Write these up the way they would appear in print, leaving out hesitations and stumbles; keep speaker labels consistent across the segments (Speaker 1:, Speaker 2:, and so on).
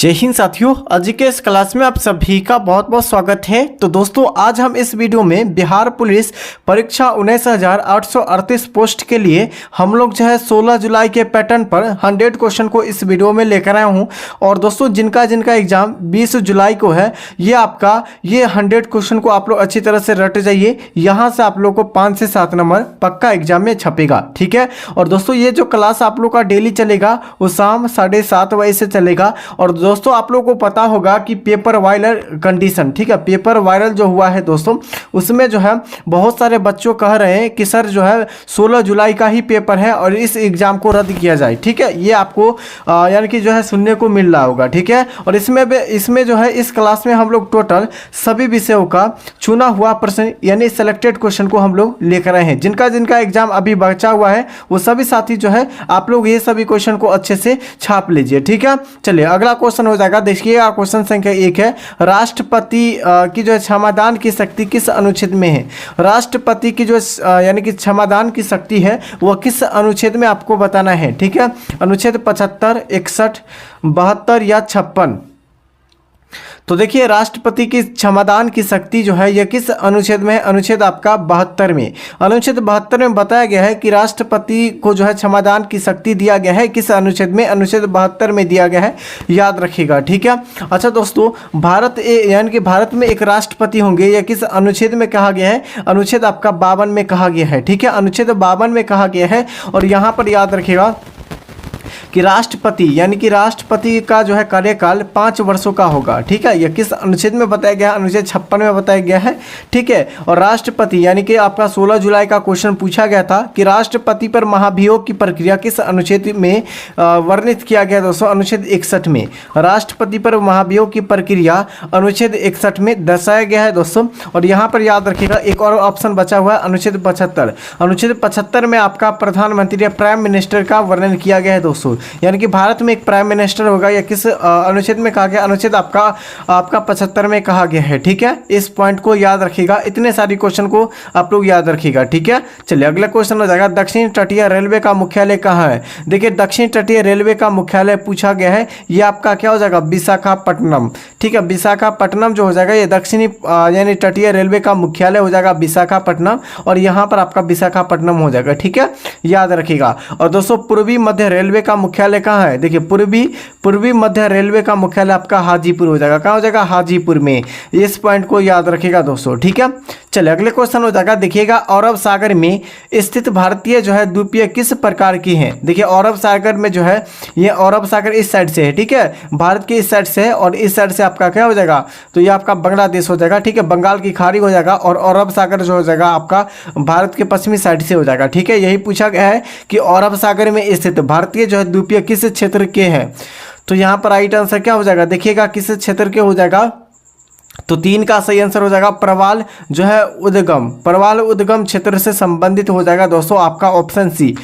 Speaker 1: जय हिंद साथियों, आज के इस क्लास में आप सभी का बहुत बहुत स्वागत है। तो दोस्तों, आज हम इस वीडियो में बिहार पुलिस परीक्षा 19,838 पोस्ट के लिए हम लोग जो है 16 जुलाई के पैटर्न पर 100 क्वेश्चन को इस वीडियो में लेकर आया हूं। और दोस्तों, जिनका एग्जाम 20 जुलाई को है, ये 100 क्वेश्चन को आप लोग अच्छी तरह से रट जाइए। यहाँ से आप लोग को 5 से 7 नंबर पक्का एग्जाम में छपेगा, ठीक है। और दोस्तों, ये जो क्लास आप लोग का डेली चलेगा वो शाम 7:30 बजे से चलेगा। और दोस्तों, आप लोगों को पता होगा कि पेपर वायरल कंडीशन, ठीक है, पेपर वायरल जो हुआ है दोस्तों, उसमें जो है बहुत सारे बच्चों कह रहे हैं कि सर जो है 16 जुलाई का ही पेपर है और इस एग्जाम को रद्द किया जाए, ठीक है। ये आपको यानी कि जो है सुनने को मिल रहा होगा, ठीक है। और इसमें जो है इस क्लास में हम लोग टोटल सभी विषयों का चुना हुआ प्रश्न यानी सेलेक्टेड क्वेश्चन को हम लोग लेकर आए हैं। जिनका एग्जाम अभी बचा हुआ है वो सभी साथी जो है आप लोग ये सभी क्वेश्चन को अच्छे से छाप लीजिए, ठीक है। चलिए, अगला क्वेश्चन हो जाएगा। देखिएगा, क्वेश्चन संख्या 1 है, राष्ट्रपति की जो है क्षमादान की शक्ति किस अनुच्छेद में है। राष्ट्रपति की जो यानी कि क्षमादान की शक्ति है वह किस अनुच्छेद में आपको बताना है, ठीक है। अनुच्छेद 75, 61, 72 या 56। तो देखिए, राष्ट्रपति की क्षमादान की शक्ति जो है यह किस अनुच्छेद में है। अनुच्छेद आपका 72 में। अनुच्छेद 72 में बताया गया है कि राष्ट्रपति को जो है क्षमादान की शक्ति दिया गया है किस अनुच्छेद में। अनुच्छेद 72 में दिया गया है, याद रखिएगा, ठीक है। अच्छा दोस्तों, यानी कि भारत में एक राष्ट्रपति होंगे, यह किस अनुच्छेद में कहा गया है। अनुच्छेद आपका 52 में कहा गया है, ठीक है। अनुच्छेद 52 में कहा गया है। और यहाँ पर याद रखिएगा कि राष्ट्रपति यानी कि राष्ट्रपति का जो है कार्यकाल 5 वर्षों का होगा, ठीक है। यह किस अनुच्छेद में बताया गया है। अनुच्छेद 56 में बताया गया है, ठीक है। और राष्ट्रपति यानी कि आपका 16 जुलाई का क्वेश्चन पूछा गया था कि राष्ट्रपति पर महाभियोग की प्रक्रिया किस अनुच्छेद में वर्णित किया गया दोस्तों। अनुच्छेद 61 में। राष्ट्रपति पर महाभियोग की प्रक्रिया अनुच्छेद 61 में दर्शाया गया है दोस्तों। और यहाँ पर याद रखिएगा, एक और ऑप्शन बचा हुआ है, अनुच्छेद 75। अनुच्छेद 75 में आपका प्रधानमंत्री या प्राइम मिनिस्टर का वर्णन किया गया है दोस्तों। यानी कि भारत में एक प्राइम मिनिस्टर होगा, या किस अनुच्छेद में कहा गया। अनुच्छेद आपका 75 में कहा गया है, ठीक है। इस पॉइंट को याद रखिएगा, इतने सारी क्वेश्चन को आप लोग याद रखिएगा, ठीक है। चलिए, अगला क्वेश्चन हो जाएगा, दक्षिण तटीय रेलवे का मुख्यालय कहाँ है। देखिए, दक्षिण तटीय रेलवे का मुख्यालय पूछा गया है, ये आपका क्या हो जाएगा, विशाखापट्टनम, ठीक है। विशाखापट्टनम जो हो जाएगा ये दक्षिणी यानी तटीय रेलवे का मुख्यालय हो जाएगा विशाखापट्टनम। और यहाँ पर आपका विशाखापट्टनम हो जाएगा, ठीक है, याद रखिएगा। और दोस्तों, पूर्वी मध्य रेलवे का मुख्यालय कहाँ है। देखिए, पूर्वी मध्य रेलवे का मुख्यालय आपका हाजीपुर हो जाएगा। कहाँ हो जाएगा, हाजीपुर में। इस पॉइंट को याद रखिएगा दोस्तों, ठीक है। चलिए, अगले क्वेश्चन हो जाएगा। देखिएगा, अरब सागर में स्थित भारतीय जो है द्वीपीय किस प्रकार की है। देखिए, अरब सागर में जो है ये अरब सागर इस साइड से है, ठीक है, भारत के इस साइड से है। और इस साइड से आपका क्या हो जाएगा, तो ये आपका बांग्लादेश हो जाएगा, ठीक है, बंगाल की खाड़ी हो जाएगा। और अरब सागर जो हो जाएगा आपका भारत के पश्चिमी साइड से हो जाएगा, ठीक है। यही पूछा गया है कि अरब सागर में स्थित भारतीय जो है द्वीपीय किस क्षेत्र के हैं। तो यहाँ पर राइट आंसर क्या हो जाएगा, देखिएगा किस क्षेत्र के हो जाएगा। तो 3 का सही आंसर हो जाएगा प्रवाल जो है उद्गम क्षेत्र से संबंधित हो जाएगा दोस्तों, आपका ऑप्शन सी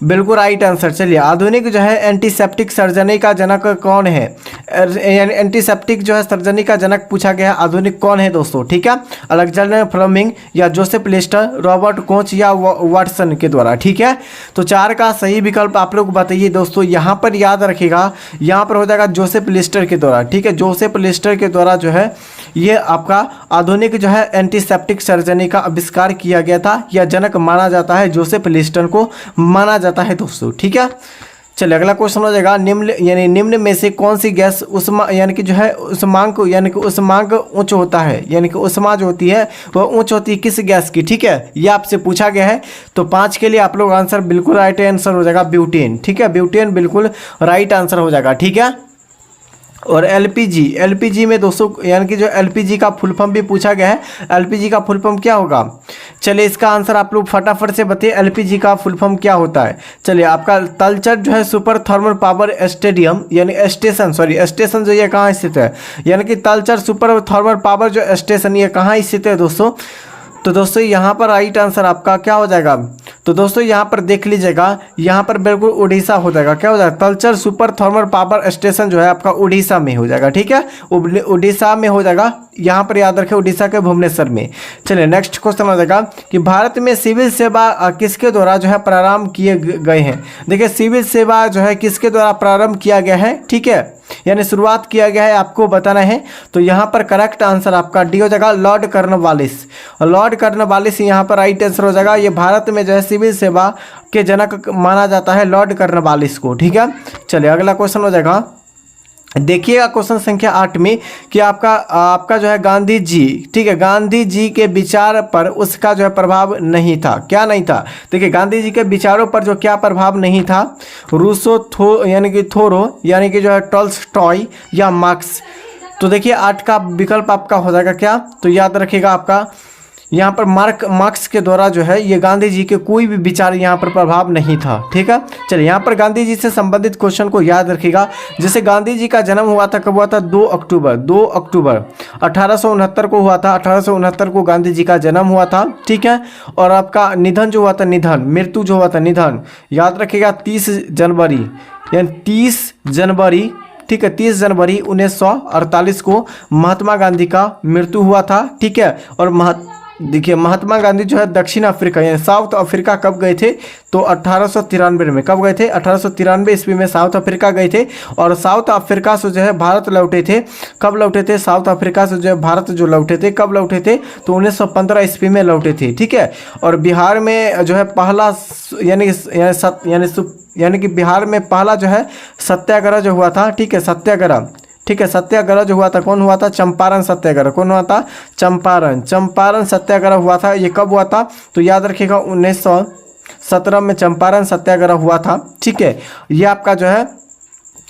Speaker 1: बिल्कुल राइट आंसर। चलिए, आधुनिक जो है एंटीसेप्टिक सर्जरी का जनक कौन है। एंटीसेप्टिक जो है सर्जरी का जनक पूछा गया है, आधुनिक कौन है दोस्तों, ठीक है। अलेक्जेंडर फ्लेमिंग या जोसेफ लिस्टर, रॉबर्ट कोच या वाटसन के द्वारा, ठीक है। तो 4 का सही विकल्प आप लोग बताइए दोस्तों। यहाँ पर याद रखिएगा, यहाँ पर हो जाएगा जोसेफ लिस्टर के द्वारा, ठीक है। जोसेफ लिस्टर के द्वारा जो है ये आपका आधुनिक जो है एंटीसेप्टिक सर्जरी का आविष्कार किया गया था, या जनक माना जाता है, जोसेफ लिस्टर को माना जाता है दोस्तों, ठीक है। चलिए, अगला क्वेश्चन हो जाएगा, निम्न में से कौन सी गैस उष्मा यानी कि जो है उष्मांक यानी कि उष्मांक उच्च होता है, यानी कि उष्मा जो होती है वह उच्च होती है किस गैस की, ठीक है। ये आपसे पूछा गया है। तो 5 के लिए आप लोग आंसर बिल्कुल राइट आंसर हो जाएगा ब्यूटेन, ठीक है। ब्यूटेन बिल्कुल राइट आंसर हो जाएगा, ठीक है। और एलपीजी में दोस्तों यानी कि जो एलपीजी का फुल फॉर्म भी पूछा गया है, एलपीजी का फुल फॉर्म क्या होगा। चलिए, इसका आंसर आप लोग फटाफट से बताइए, एलपीजी का फुल फॉर्म क्या होता है। चलिए, आपका तलचट जो है सुपर थर्मल पावर स्टेडियम यानी स्टेशन जो ये कहाँ स्थित है, यानी कि तलचट सुपर थर्मल पावर जो स्टेशन ये कहाँ स्थित है दोस्तों। तो दोस्तों, यहाँ पर राइट आंसर आपका क्या हो जाएगा। तो दोस्तों, यहाँ पर देख लीजिएगा, यहाँ पर बिल्कुल उड़ीसा हो जाएगा, क्या हो जाएगा, Talcher super thermal power station जो है आपका उड़ीसा में हो जाएगा, ठीक है, उड़ीसा में हो जाएगा। यहाँ पर याद रखें, उड़ीसा के भुवनेश्वर में। चलिए, नेक्स्ट क्वेश्चन हो जाएगा कि भारत में सिविल सेवा किसके द्वारा जो है प्रारंभ किए गए हैं। देखिए, सिविल सेवा जो है किसके द्वारा प्रारंभ किया गया है, ठीक है। यानी शुरुआत किया गया है, आपको बताना है। तो यहाँ पर करेक्ट आंसर आपका डी हो जाएगा, लॉर्ड कॉर्नवालिस। लॉर्ड कॉर्नवालिस यहाँ पर राइट आंसर हो जाएगा। ये भारत में जो है सिविल सेवा के जनक माना जाता है लॉर्ड कॉर्नवालिस को, ठीक है। चलिए अगला क्वेश्चन हो जाएगा, देखिएगा क्वेश्चन संख्या 8 में कि आपका जो है गांधी जी, ठीक है, गांधी जी के विचार पर उसका जो है प्रभाव नहीं था। क्या नहीं था? देखिए गांधी जी के विचारों पर जो क्या प्रभाव नहीं था, रूसो यानी कि थोरो यानी कि जो है टॉल्स्टॉय या मार्क्स। तो देखिए 8 का विकल्प आपका हो जाएगा क्या, तो याद रखिएगा आपका यहाँ पर मार्क्स के द्वारा जो है ये गांधी जी के कोई भी विचार यहाँ पर प्रभाव नहीं था, ठीक है। चलिए यहाँ पर गांधी जी से संबंधित क्वेश्चन को याद रखिएगा। जैसे गांधी जी का जन्म हुआ था, कब हुआ था? 2 अक्टूबर 1869 को हुआ था। 1869 को गांधी जी का जन्म हुआ था, ठीक है। और आपका निधन जो हुआ था, मृत्यु जो हुआ था, निधन याद रखिएगा 30 जनवरी, यानी 30 जनवरी, ठीक है, 30 जनवरी 1948 को महात्मा गांधी का मृत्यु हुआ था, ठीक है। और देखिए महात्मा गांधी जो है दक्षिण अफ्रीका यानी साउथ अफ्रीका कब गए थे? तो 1893 में। कब गए थे? 1893 ईस्वी में साउथ अफ्रीका गए थे। और साउथ अफ्रीका से जो है भारत लौटे थे। कब लौटे थे? साउथ अफ्रीका से जो है भारत जो लौटे थे, कब लौटे थे? तो 1915 ईस्वी में लौटे थे, ठीक है। और बिहार में जो है पहला यानी कि बिहार में पहला जो है सत्याग्रह जो हुआ था, ठीक है, सत्याग्रह, ठीक है, सत्याग्रह जो हुआ था, कौन हुआ था? चंपारण सत्याग्रह। कौन हुआ था? चंपारण सत्याग्रह हुआ था। ये कब हुआ था? तो याद रखिएगा 1917 में चंपारण सत्याग्रह हुआ था, ठीक है। ये आपका जो है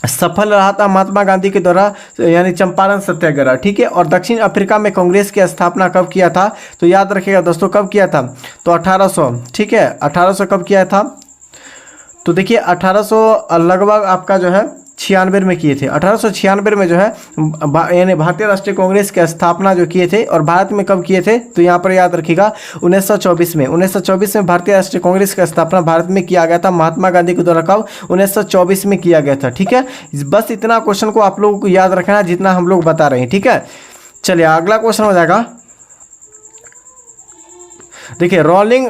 Speaker 1: सफल रहा था महात्मा गांधी के द्वारा, यानी चंपारण सत्याग्रह, ठीक है। और दक्षिण अफ्रीका में कांग्रेस की स्थापना कब किया था? तो याद रखिएगा दोस्तों, कब किया था? तो 1800, ठीक है, 1800 कब किया था? तो देखिए 1800 लगभग आपका जो है 96 में किए थे। 1896 में जो है यानी भारतीय राष्ट्रीय कांग्रेस की स्थापना जो किए थे। और भारत में कब किए थे? तो यहाँ पर याद रखिएगा 1924 में। 1924 में भारतीय राष्ट्रीय कांग्रेस की स्थापना भारत में किया गया था महात्मा गांधी के द्वारा। कब? 1924 में किया गया था, ठीक है। बस इतना क्वेश्चन को आप लोगों को याद रखना है जितना हम लोग बता रहे हैं, ठीक है। चलिए अगला क्वेश्चन हो जाएगा, देखिए रोलिंग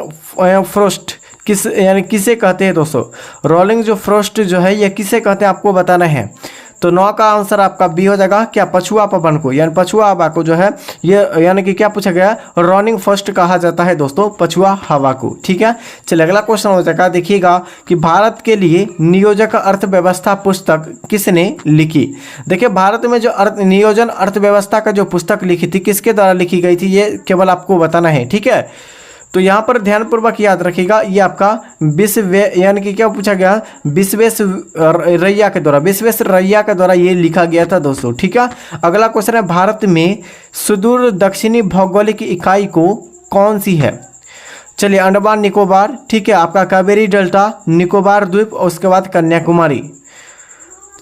Speaker 1: फ्रोस्ट किसे कहते हैं दोस्तों? रोलिंग जो फ्रोस्ट जो है ये किसे कहते हैं आपको बताना है। तो 9 का आंसर आपका बी हो जाएगा, क्या? पछुआ पवन को, यानी पछुआ हवा को जो है ये यानी कि क्या पूछा गया? रोलिंग फ्रोस्ट कहा जाता है दोस्तों पछुआ हवा को, ठीक है। चलिए अगला क्वेश्चन हो जाएगा, देखिएगा कि भारत के लिए नियोजक अर्थव्यवस्था पुस्तक किसने लिखी? देखिए भारत में जो नियोजन अर्थव्यवस्था का जो पुस्तक लिखी थी, किसके द्वारा लिखी गई थी, ये केवल आपको बताना है, ठीक है। तो यहाँ पर ध्यानपूर्वक याद रखिएगा, ये आपका यानी कि क्या पूछा गया? विश्वेश्वरैया के द्वारा ये लिखा गया था दोस्तों, ठीक है। अगला क्वेश्चन है, भारत में सुदूर दक्षिणी भौगोलिक इकाई को कौन सी है? चलिए अंडमान निकोबार, ठीक है, आपका कावेरी डेल्टा, निकोबार द्वीप और उसके बाद कन्याकुमारी।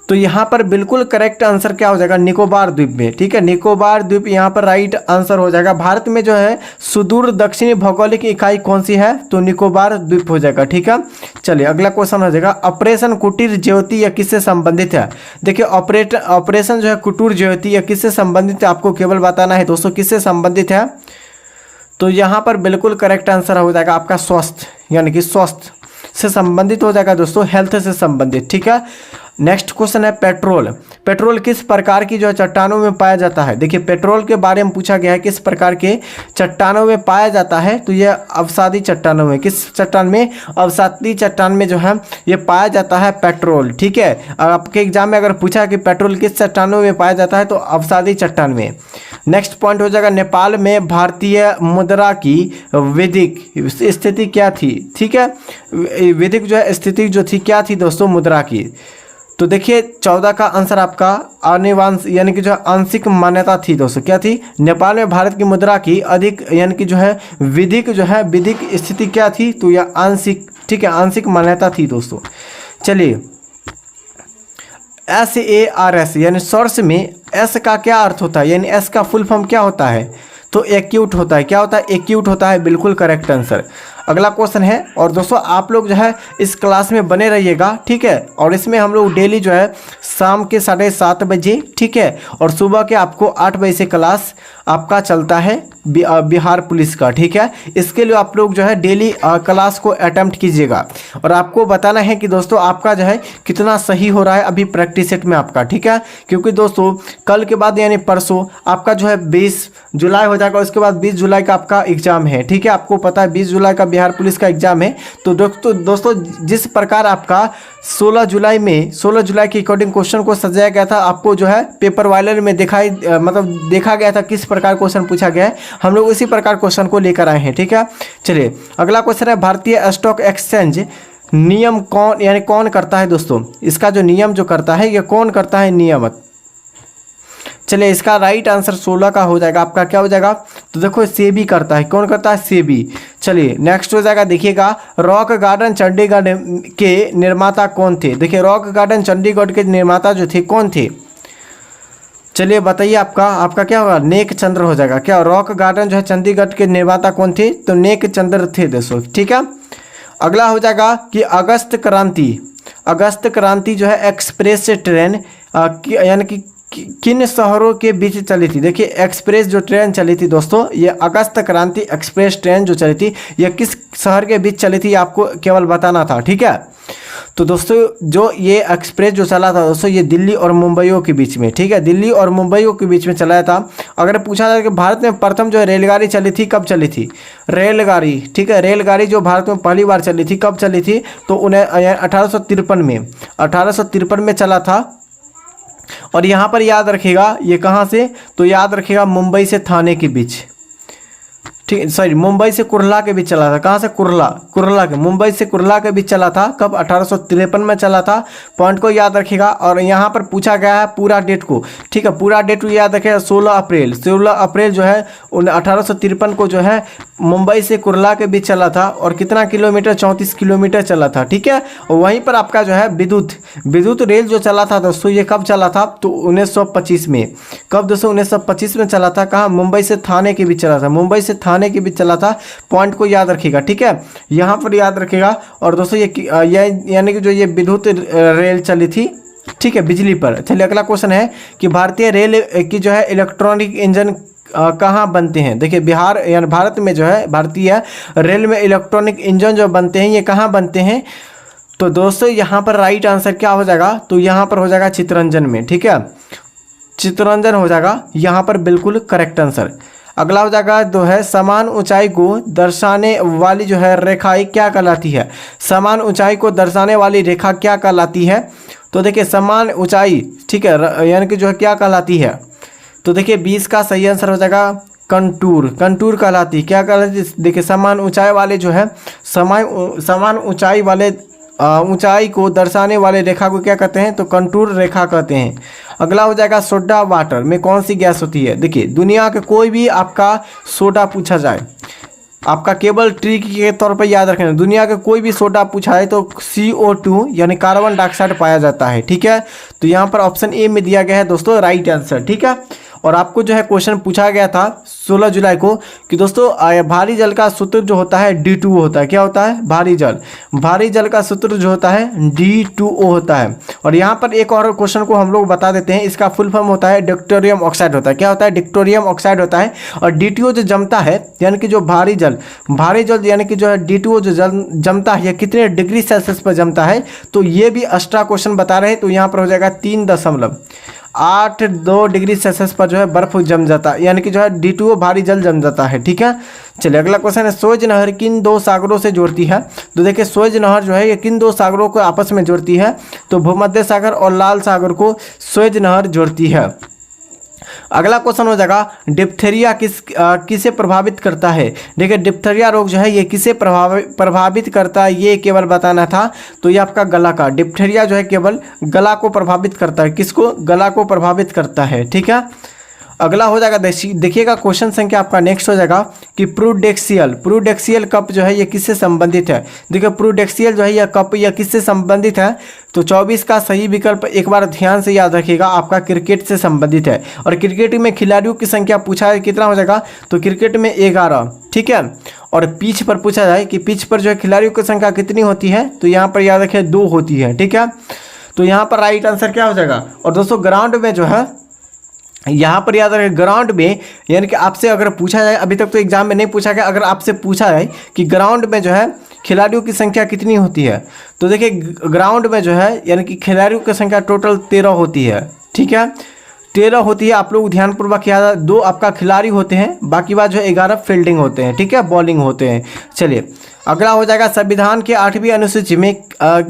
Speaker 1: तो यहाँ पर बिल्कुल करेक्ट आंसर क्या हो जाएगा? निकोबार द्वीप में, ठीक है, निकोबार द्वीप यहाँ पर राइट आंसर हो जाएगा। भारत में जो है सुदूर दक्षिणी भौगोलिक इकाई कौन सी है? तो निकोबार द्वीप हो जाएगा, ठीक है। चलिए अगला क्वेश्चन हो जाएगा, ऑपरेशन कुटीर ज्योति या किससे संबंधित है? देखिए ऑपरेशन जो है कुटीर ज्योति या किससे संबंधित है, आपको केवल बताना है दोस्तों किससे संबंधित है। तो यहाँ पर बिल्कुल करेक्ट आंसर हो जाएगा आपका स्वास्थ्य, यानी कि स्वास्थ्य से संबंधित हो जाएगा दोस्तों, हेल्थ से संबंधित, ठीक है। नेक्स्ट क्वेश्चन है, पेट्रोल किस प्रकार की जो है चट्टानों में पाया जाता है? देखिए पेट्रोल के बारे में पूछा गया है, किस प्रकार के चट्टानों में पाया जाता है? तो ये अवसादी चट्टानों में, किस चट्टान में? अवसादी चट्टान में जो है ये पाया जाता है पेट्रोल, ठीक है। आपके एग्जाम में अगर पूछा कि पेट्रोल किस चट्टानों में पाया जाता है, तो अवसादी चट्टान में। नेक्स्ट पॉइंट हो जाएगा, नेपाल में भारतीय मुद्रा की वैदिक स्थिति क्या थी? ठीक है, वैदिक जो है स्थिति जो थी क्या थी दोस्तों मुद्रा की? तो देखिए 14 का आंसर आपका अनिवांश यानी कि जो आंशिक मान्यता थी दोस्तों, क्या थी? नेपाल में भारत की मुद्रा की अधिक यानी कि जो है विधिक स्थिति क्या थी? तो यह आंशिक, ठीक है, आंशिक मान्यता थी दोस्तों। चलिए SARS यानी सोर्स में एस का क्या अर्थ होता है, यानी एस का फुल फॉर्म क्या होता है? तो एक्यूट होता है। क्या होता है? एक्यूट होता है, बिल्कुल करेक्ट आंसर। अगला क्वेश्चन है, और दोस्तों आप लोग जो है इस क्लास में बने रहिएगा, ठीक है। और इसमें हम लोग डेली जो है शाम के 7:30 बजे, ठीक है, और सुबह के आपको 8 बजे से क्लास आपका चलता है बिहार पुलिस का, ठीक है। इसके लिए आप लोग जो है डेली क्लास को अटेम्प्ट कीजिएगा, और आपको बताना है कि दोस्तों आपका जो है कितना सही हो रहा है अभी प्रैक्टिस सेट में आपका, ठीक है। क्योंकि दोस्तोस्तों कल के बाद यानी परसों आपका जो है 20 जुलाई हो जाएगा, उसके बाद 20 जुलाई का आपका एग्जाम है, ठीक है। आपको पता है 20 जुलाई का बिहार पुलिस का एग्जाम है। तो दोस्तों जिस प्रकार आपका 16 जुलाई के अकॉर्डिंग क्वेश्चन को सजाया गया था, आपको जो है पेपर वायलर में देखा गया था किस प्रकार क्वेश्चन पूछा गया है, हम लोग इसी प्रकार क्वेश्चन को लेकर आए हैं, ठीक है। चलिए अगला क्वेश्चन है, भारतीय स्टॉक एक्सचेंज नियम कौन करता है दोस्तों? इसका जो नियम जो करता है ये कौन करता है नियामक? चलिए इसका राइट आंसर 16 का हो जाएगा आपका। क्या हो जाएगा? तो देखो सेबी करता है। कौन करता है? सेबी। चलिए नेक्स्ट हो जाएगा, देखिएगा रॉक गार्डन चंडीगढ़ के निर्माता कौन थे? देखिए रॉक गार्डन चंडीगढ़ के निर्माता जो थे कौन थे? चलिए बताइए, आपका क्या होगा? नेक चंद्र हो जाएगा। क्या रॉक गार्डन जो है चंडीगढ़ के निर्माता कौन थे? तो नेक चंद्र थे दोस्तों, ठीक है। अगला हो जाएगा कि अगस्त क्रांति जो है एक्सप्रेस ट्रेन यानी कि किन शहरों के बीच चली थी? देखिए एक्सप्रेस जो ट्रेन चली थी दोस्तों, ये अगस्त क्रांति एक्सप्रेस ट्रेन जो चली थी ये किस शहर के बीच चली थी, आपको केवल बताना था, ठीक है। तो दोस्तों जो ये एक्सप्रेस जो चला था दोस्तों, ये दिल्ली और मुंबईयों के बीच में, ठीक है, दिल्ली और मुंबईयों के बीच में चलाया था। अगर पूछा जाए कि भारत में प्रथम जो रेलगाड़ी चली थी, कब चली थी? रेलगाड़ी, ठीक है, रेलगाड़ी जो भारत में पहली बार चली थी, कब चली थी? तो 1853 में चला था। और यहाँ पर याद रखिएगा ये कहाँ से? तो याद रखिएगा मुंबई से थाने के बीच, ठीक, सॉरी मुंबई से कुर्ला के बीच चला था। कहाँ से? कुर्ला के, मुंबई से कुर्ला के बीच चला था। कब? 1853 में चला था। पॉइंट को याद रखिएगा। और यहाँ पर पूछा गया है पूरा डेट को, ठीक है, पूरा डेट को याद रखिएगा। 16 अप्रैल जो है 1853 को जो है मुंबई से कुर्ला के बीच चला था। और कितना किलोमीटर? 34 किलोमीटर चला था, ठीक है। और वहीं पर आपका जो है विद्युत रेल जो चला था दोस्तों, ये कब चला था? तो 1925 में। कब दोस्तों? 1925 में चला था। कहाँ? मुंबई से थाने के बीच चला था, मुंबई से थाने के बीच चला था। पॉइंट को याद रखिएगा, ठीक है, यहाँ पर याद रखिएगा। और दोस्तों ये यानी कि जो ये विद्युत रेल चली थी, ठीक है, बिजली पर। चलिए अगला क्वेश्चन है कि भारतीय रेल की जो है इलेक्ट्रॉनिक इंजन कहाँ बनते हैं? देखिए बिहार यानी भारत में जो है भारतीय रेल में इलेक्ट्रॉनिक इंजन जो बनते हैं ये कहाँ बनते हैं? तो दोस्तों यहाँ पर राइट आंसर क्या हो जाएगा? तो यहाँ पर हो जाएगा चित्तरंजन में, ठीक है, चित्तरंजन हो जाएगा यहाँ पर, बिल्कुल करेक्ट आंसर। अगला हो जाएगा जो है समान ऊंचाई को दर्शाने वाली जो है रेखाएं क्या कहलाती है? समान ऊंचाई को दर्शाने वाली रेखा क्या कहलाती है? तो देखिए समान ऊंचाई, ठीक है, यानी कि जो है क्या कहलाती है? तो देखिए 20 का सही आंसर हो जाएगा कंटूर कहलाती है। क्या कहलाती? देखिए समान ऊंचाई वाले जो है समान ऊंचाई वाले ऊंचाई को दर्शाने वाले रेखा को क्या कहते हैं? तो कंटूर रेखा कहते हैं। अगला हो जाएगा सोडा वाटर में कौन सी गैस होती है? देखिए दुनिया के कोई भी आपका सोडा पूछा जाए, आपका केवल ट्रिक के तौर पर याद रखना, दुनिया के कोई भी सोडा पूछा है तो CO2 यानी कार्बन डाइऑक्साइड पाया जाता है, ठीक है। तो यहाँ पर ऑप्शन ए में दिया गया है दोस्तों राइट आंसर, ठीक है। और आपको जो है क्वेश्चन पूछा गया था 16 जुलाई को कि दोस्तों भारी जल का सूत्र जो होता है D2O होता है। क्या होता है? भारी जल का सूत्र जो होता है D2O होता है। और यहाँ पर एक और क्वेश्चन को हम लोग बता देते हैं, इसका फुल फॉर्म होता है डिक्टोरियम ऑक्साइड होता है। क्या होता है? डिक्टोरियम ऑक्साइड होता है। और D2O जो जमता है यानी कि जो भारी जल यानी कि जो है D2O जो जमता है, यह कितने डिग्री सेल्सियस पर जमता है? तो ये भी एक्स्ट्रा क्वेश्चन बता रहे हैं। तो यहाँ पर हो जाएगा 3.82 डिग्री सेल्सियस पर जो है बर्फ जम जाता है, यानी कि जो है D2O भारी जल जम जाता है, ठीक है। चलिए अगला क्वेश्चन है सोज नहर किन दो सागरों से जोड़ती है? तो देखिए सोज नहर जो है ये किन दो सागरों को आपस में जोड़ती है? तो भूमध्य सागर और लाल सागर को सोज नहर जोड़ती है। अगला क्वेश्चन हो जाएगा डिप्थेरिया किसे प्रभावित करता है? देखिए डिप्थेरिया रोग जो है ये किसे प्रभावित करता है, ये केवल बताना था। तो ये आपका गला का, डिप्थेरिया जो है केवल गला को प्रभावित करता है। किसको? गला को प्रभावित करता है, ठीक है। अगला हो जाएगा देखिएगा क्वेश्चन संख्या आपका नेक्स्ट हो जाएगा कि प्रूडेक्सियल कप जो है ये किससे संबंधित है। देखिए प्रूडेक्सियल जो है यह कप या किससे संबंधित है, तो 24 का सही विकल्प एक बार ध्यान से याद रखिएगा, आपका क्रिकेट से संबंधित है। और क्रिकेट में खिलाड़ियों की संख्या पूछा है कितना हो जाएगा, तो क्रिकेट में 11, ठीक है। और पिच पर पूछा जाए कि पिच पर जो है खिलाड़ियों की संख्या कितनी होती है, तो यहाँ पर याद रखिए 2 होती है, ठीक है। तो यहाँ पर राइट आंसर क्या हो जाएगा। और दोस्तों ग्राउंड में जो है यहाँ पर याद रखें ग्राउंड में, यानी कि आपसे अगर पूछा जाए, अभी तक तो एग्जाम में नहीं पूछा गया, अगर आपसे पूछा जाए कि ग्राउंड में जो है खिलाड़ियों की संख्या कितनी होती है, तो देखिए ग्राउंड में जो है यानी कि खिलाड़ियों की संख्या टोटल 13 होती है, ठीक है, 13 होती है। आप लोग ध्यानपूर्वक याद, 2 आपका खिलाड़ी होते हैं, बाकी बात जो है 11 फील्डिंग होते हैं, ठीक है, बॉलिंग होते हैं। चलिए अगला हो जाएगा संविधान के 8वीं अनुसूची में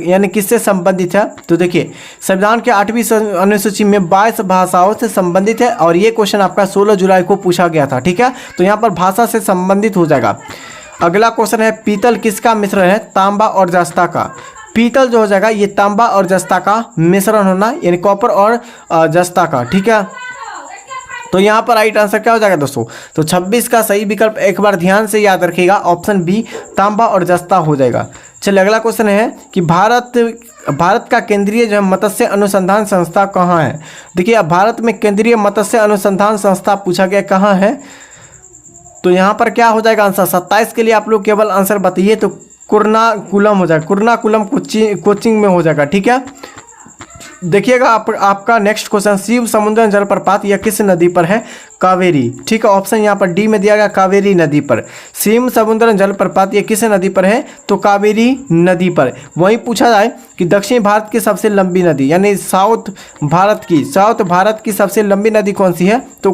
Speaker 1: यानी किससे संबंधित है, तो देखिए संविधान के 8वीं अनुसूची में 22 भाषाओं से संबंधित है और ये क्वेश्चन आपका 16 जुलाई को पूछा गया था, ठीक है। तो यहाँ पर भाषा से संबंधित हो जाएगा। अगला क्वेश्चन है पीतल किसका मिश्रण है, तांबा और जस्ता का। पीतल जो हो जाएगा ये तांबा और जस्ता का मिश्रण होना, यानी कॉपर और जस्ता का, ठीक है। तो यहाँ पर राइट आंसर क्या हो जाएगा दोस्तों, तो 26 का सही विकल्प एक बार ध्यान से याद रखिएगा, ऑप्शन बी तांबा और जस्ता हो जाएगा। चलिए अगला क्वेश्चन है कि भारत का केंद्रीय जो है मत्स्य अनुसंधान संस्था कहाँ है। देखिए अब भारत में केंद्रीय मत्स्य अनुसंधान संस्था पूछा गया कहाँ है, तो यहाँ पर क्या हो जाएगा आंसर, 27 के लिए आप लोग केवल आंसर बताइए, तो कुर्नाकुलम हो जाएगा, कुर्नाकुलम कोचिंग में हो जाएगा, ठीक है। देखिएगा आपका नेक्स्ट क्वेश्चन, शिव समुद्र जलप्रपात यह किस नदी पर है, कावेरी, ठीक है। ऑप्शन यहाँ पर डी में दिया गया कावेरी नदी पर। शिव समुद्र जलप्रपात यह किस नदी पर है, तो कावेरी नदी पर। वहीं पूछा जाए कि दक्षिण भारत की सबसे लंबी नदी, यानी साउथ भारत की सबसे लंबी नदी कौन सी है, तो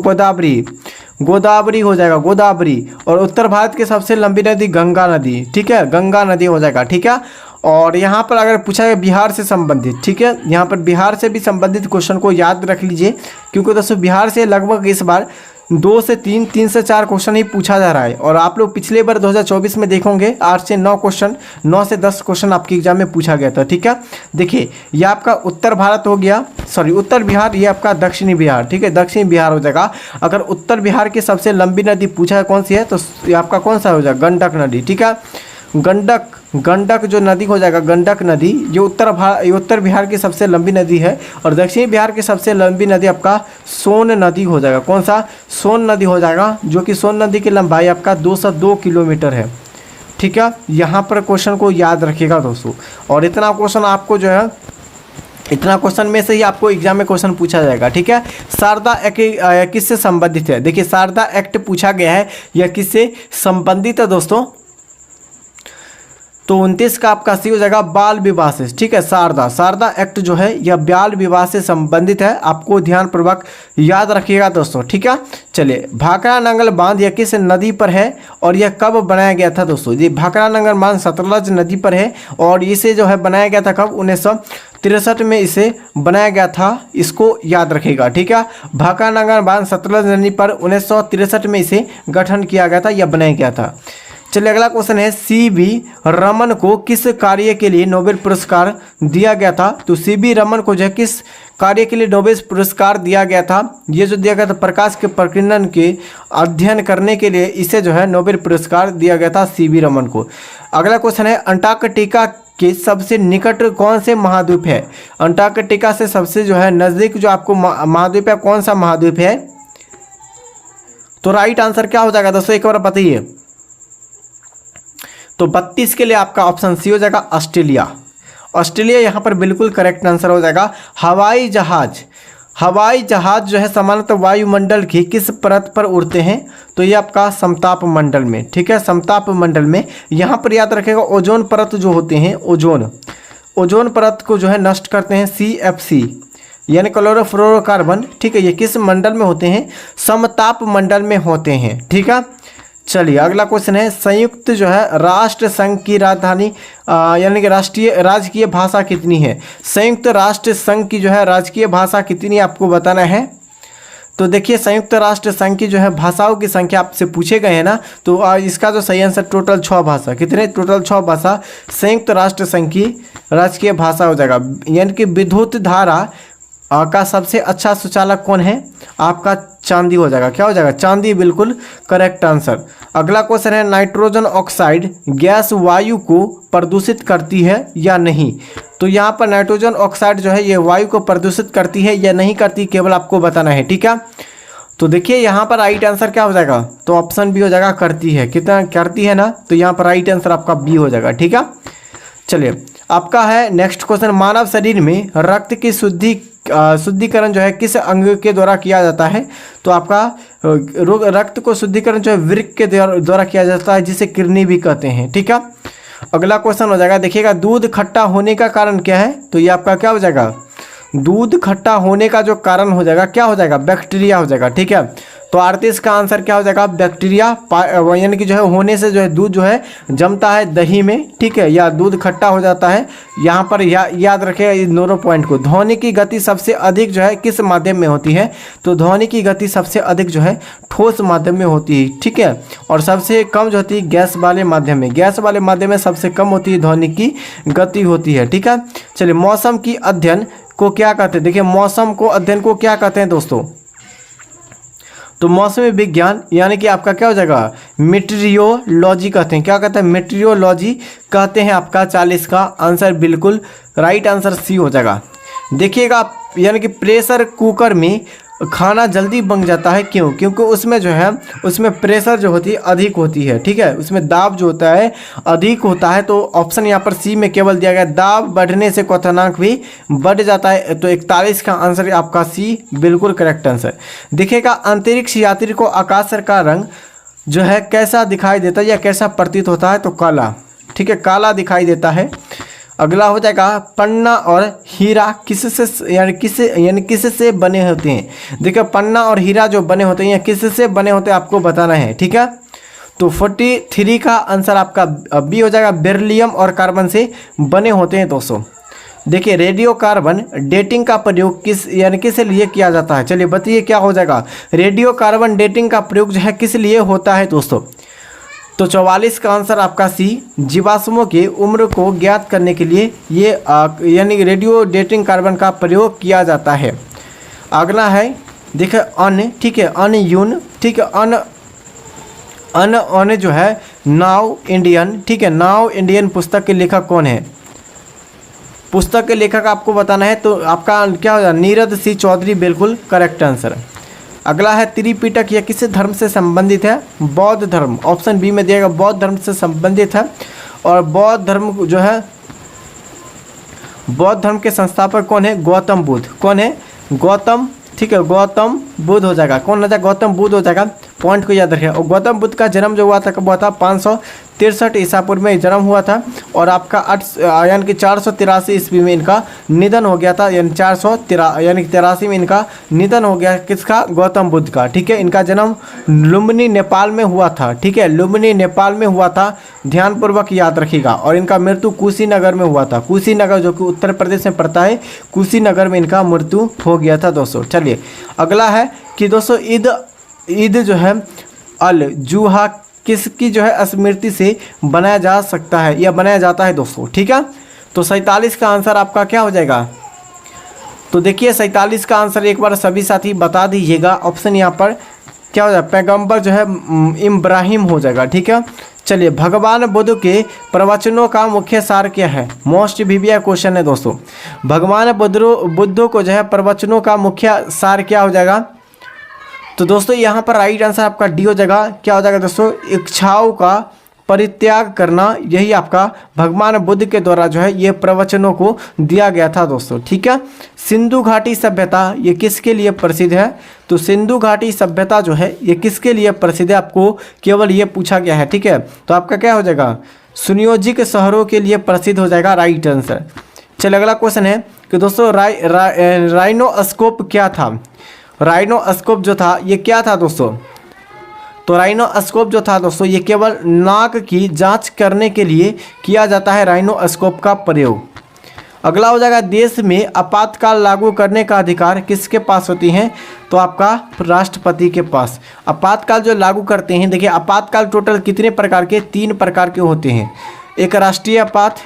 Speaker 1: गोदावरी हो जाएगा, गोदावरी। और उत्तर भारत की सबसे लंबी नदी गंगा नदी, ठीक है, गंगा नदी हो जाएगा, ठीक है। और यहाँ पर अगर पूछा है बिहार से संबंधित, ठीक है, यहाँ पर बिहार से भी संबंधित क्वेश्चन को याद रख लीजिए, क्योंकि दोस्तों बिहार से लगभग इस बार 2 से 3 से 4 क्वेश्चन ही पूछा जा रहा है। और आप लोग पिछले बार 2024 में देखोगे 8 से 9 क्वेश्चन, 9 से 10 क्वेश्चन आपके एग्जाम में पूछा गया था, ठीक है। देखिए ये आपका उत्तर भारत हो गया, सॉरी उत्तर बिहार, ये आपका दक्षिणी बिहार, ठीक है, दक्षिण बिहार हो जाएगा। अगर उत्तर बिहार की सबसे लंबी नदी पूछा है कौन सी है, तो ये आपका कौन सा हो जाएगा, गंडक नदी, ठीक है। गंडक जो नदी हो जाएगा, गंडक नदी, ये उत्तर बिहार की सबसे लंबी नदी है। और दक्षिण बिहार की सबसे लंबी नदी आपका सोन नदी हो जाएगा, कौन सा, सोन नदी हो जाएगा, जो कि सोन नदी की लंबाई आपका 202 किलोमीटर है, ठीक है। यहाँ पर क्वेश्चन को याद रखिएगा दोस्तों। और इतना क्वेश्चन आपको जो है, इतना क्वेश्चन में से ही आपको एग्जाम में क्वेश्चन पूछा जाएगा, ठीक है। शारदा एक्ट किससे संबंधित है, देखिए शारदा एक्ट पूछा गया है, यह किससे संबंधित है दोस्तों, तो 29 का आपका सी हो जाएगा बाल विवाह से, ठीक है। शारदा एक्ट जो है यह बाल विवाह से संबंधित है, आपको ध्यानपूर्वक याद रखिएगा दोस्तों, ठीक है। चलिए भाखड़ा नंगल बांध यह किस नदी पर है और यह कब बनाया गया था दोस्तों, ये भाखड़ा नंगल बांध सतलज नदी पर है और इसे जो है बनाया गया था कब, 1963 में इसे बनाया गया था, इसको याद रखिएगा, ठीक है। भाखड़ा नंगल बांध सतलज नदी पर 1963 में इसे गठन किया गया था या बनाया गया था। चलिए अगला क्वेश्चन है CB रमन को किस कार्य के लिए नोबेल पुरस्कार दिया गया था, तो CB रमन को जो है किस कार्य के लिए नोबेल पुरस्कार दिया गया था, ये जो दिया गया था प्रकाश के प्रकीर्णन के अध्ययन करने के लिए इसे जो है नोबेल पुरस्कार दिया गया था CB रमन को। अगला क्वेश्चन है अंटार्कटिका के सबसे निकट कौन से महाद्वीप है, अंटार्कटिका से सबसे जो है नज़दीक जो आपको महाद्वीप है कौन सा महाद्वीप है, तो राइट आंसर क्या हो जाएगा दोस्तों, एक बार बताइए। तो 32 के लिए आपका ऑप्शन सी हो जाएगा ऑस्ट्रेलिया यहाँ पर बिल्कुल करेक्ट आंसर हो जाएगा। हवाई जहाज जो है सामान्यतः वायुमंडल की किस परत पर उड़ते हैं, तो ये आपका समताप मंडल में, ठीक है, समताप मंडल में। यहाँ पर याद रखेगा ओजोन परत जो होते हैं, ओजोन परत को जो है नष्ट करते हैं CFC यानी क्लोरोफ्लोरोकार्बन, ठीक है। ये किस मंडल में होते हैं, समताप मंडल में होते हैं, ठीक है। चलिए अगला क्वेश्चन है संयुक्त जो है राष्ट्र संघ की राजधानी यानी कि राजकीय भाषा कितनी है, संयुक्त राष्ट्र संघ की जो है राजकीय भाषा कितनी आपको बताना है। तो देखिए संयुक्त राष्ट्र संघ की जो है भाषाओं की संख्या आपसे पूछे गए हैं ना, तो इसका जो सही आंसर टोटल 6 भाषा, कितने, टोटल 6 भाषा संयुक्त राष्ट्र संघ की राजकीय भाषा हो जाएगा। यानी कि विद्युत धारा का सबसे अच्छा सुचालक कौन है, आपका चांदी हो जाएगा। क्या हो जाएगा? चांदी, बिल्कुल करेक्ट आंसर। अगला क्वेश्चन है, नाइट्रोजन ऑक्साइड गैस वायु को प्रदूषित करती है या नहीं? तो यहाँ पर नाइट्रोजन ऑक्साइड जो है ये वायु को प्रदूषित करती है या नहीं करती, केवल आपको बताना है। ठीक है, तो देखिए यहाँ पर राइट आंसर क्या हो जाएगा? तो ऑप्शन बी हो जाएगा, करती है। कितना करती है ना, तो यहाँ पर राइट आंसर आपका बी हो जाएगा। ठीक है, चलिए आपका है नेक्स्ट क्वेश्चन, मानव शरीर में रक्त की शुद्धिकरण जो है किस अंग के द्वारा किया जाता है? तो आपका रक्त को शुद्धिकरण जो है वृक्क के द्वारा किया जाता है, जिसे किडनी भी कहते हैं। ठीक है, अगला क्वेश्चन हो जाएगा, देखिएगा, दूध खट्टा होने का कारण क्या है? तो ये आपका क्या हो जाएगा? दूध खट्टा होने का जो कारण हो जाएगा क्या हो जाएगा? बैक्टीरिया हो जाएगा। ठीक है, तो 38 का आंसर क्या हो जाएगा? बैक्टीरिया, यानी कि जो है होने से जो है दूध जो है जमता है दही में। ठीक है, या दूध खट्टा हो जाता है। यहाँ पर याद रखेगा इन दोनों पॉइंट को। ध्वनि की गति सबसे अधिक जो है किस माध्यम में होती है? तो ध्वनि की गति सबसे अधिक जो है ठोस माध्यम में होती है। ठीक है, और सबसे कम जो होती है गैस वाले माध्यम में। गैस वाले माध्यम में सबसे कम होती है ध्वनि की गति होती है। ठीक है, चलिए मौसम की अध्ययन को क्या कहते हैं? देखिए मौसम को अध्ययन को क्या कहते हैं दोस्तों? तो मौसमी विज्ञान यानी कि आपका क्या हो जाएगा? मेट्रियोलॉजी कहते हैं। क्या कहते हैं? मेट्रियोलॉजी कहते हैं। आपका 40 का आंसर बिल्कुल राइट आंसर सी हो जाएगा। देखिएगा, यानी कि प्रेशर कुकर में खाना जल्दी बन जाता है। क्यों? क्योंकि उसमें जो है उसमें प्रेशर जो होती है अधिक होती है। ठीक है, उसमें दाब जो होता है अधिक होता है। तो ऑप्शन यहाँ पर सी में केवल दिया गया, दाब बढ़ने से क्वथनांक भी बढ़ जाता है। तो 41 का आंसर आपका सी बिल्कुल करेक्ट आंसर। देखिएगा, अंतरिक्ष यात्री को आकाश का रंग जो है कैसा दिखाई देता है या कैसा प्रतीत होता है? तो काला। ठीक है, काला दिखाई देता है। अगला हो जाएगा, पन्ना और हीरा किससे यानी किससे बने होते हैं? देखिए पन्ना और हीरा जो बने होते हैं या किससे बने होते हैं आपको बताना है। ठीक है, तो 43 का आंसर आपका बी हो जाएगा, बेरिलियम और कार्बन से बने होते हैं दोस्तों। देखिए रेडियो कार्बन डेटिंग का प्रयोग किस लिए किया जाता है? चलिए बताइए क्या हो जाएगा? रेडियो कार्बन डेटिंग का प्रयोग जो है किस लिए होता है दोस्तों? तो 44 का आंसर आपका सी, जीवाश्मों की उम्र को ज्ञात करने के लिए ये यानी रेडियो डेटिंग कार्बन का प्रयोग किया जाता है। अगला है देखिए अन्य। ठीक है, अनयून। ठीक है, अन जो है नाउ इंडियन। ठीक है, नाउ इंडियन पुस्तक के लेखक कौन है? पुस्तक के लेखक आपको बताना है। तो आपका क्या हो जाएगा? नीरद सी चौधरी बिल्कुल करेक्ट आंसर। अगला है, त्रिपिटक यह किस धर्म से संबंधित है? बौद्ध धर्म। ऑप्शन बी में दिएगा, बौद्ध धर्म से संबंधित है। और बौद्ध धर्म जो है, बौद्ध धर्म के संस्थापक कौन है? गौतम बुद्ध। कौन है? गौतम। ठीक है, गौतम बुद्ध हो जाएगा। कौन हो जाएगा? गौतम बुद्ध हो जाएगा। पॉइंट को याद रखिए। और गौतम बुद्ध का जन्म जो हुआ था कब हुआ था? 563 ईसा पूर्व में जन्म हुआ था। और आपका यानी कि 483 ईस्वी में इनका निधन हो गया था। यानी 483 में इनका निधन हो गया। किसका? गौतम बुद्ध का। ठीक है, इनका जन्म लुम्बिनी नेपाल में हुआ था। ठीक है, लुम्बिनी नेपाल में हुआ था, ध्यानपूर्वक याद रखिएगा। और इनका मृत्यु कुशीनगर में हुआ था। कुशीनगर जो कि उत्तर प्रदेश में पड़ता है, कुशीनगर में इनका मृत्यु हो गया था दोस्तों। चलिए अगला है कि दोस्तों ईद जो है अल जुहा किसकी जो है स्मृति से बनाया जा सकता है या बनाया जाता है दोस्तों? ठीक है, तो 47 का आंसर आपका क्या हो जाएगा? तो देखिए 47 का आंसर एक बार सभी साथी बता दीजिएगा। ऑप्शन यहाँ पर क्या हो जाएगा? पैगंबर जो है इब्राहिम हो जाएगा। ठीक है, चलिए भगवान बुद्ध के प्रवचनों का मुख्य सार क्या है? मोस्ट वीविया क्वेश्चन है दोस्तों। भगवान बुद्ध को जो है प्रवचनों का मुख्य सार क्या हो जाएगा? तो दोस्तों यहाँ पर राइट आंसर आपका डी हो जाएगा। क्या हो जाएगा दोस्तों? इच्छाओं का परित्याग करना। यही आपका भगवान बुद्ध के द्वारा जो है ये प्रवचनों को दिया गया था दोस्तों। ठीक है, सिंधु घाटी सभ्यता ये किसके लिए प्रसिद्ध है? तो सिंधु घाटी सभ्यता जो है ये किसके लिए प्रसिद्ध है? आपको केवल ये पूछा गया है। ठीक है, तो आपका क्या हो जाएगा? सुनियोजित शहरों के लिए प्रसिद्ध हो जाएगा राइट आंसर। चलिए अगला क्वेश्चन है कि दोस्तों राइनोस्कोप क्या था? राइनोस्कोप जो था ये क्या था दोस्तों? तो राइनोस्कोप जो था दोस्तों ये केवल नाक की जांच करने के लिए किया जाता है राइनोस्कोप का प्रयोग। अगला हो जाएगा, देश में आपातकाल लागू करने का अधिकार किसके पास होती है? तो आपका राष्ट्रपति के पास। आपातकाल जो लागू करते हैं, देखिए आपातकाल टोटल कितने प्रकार के? 3 प्रकार के होते हैं। एक राष्ट्रीय आपात।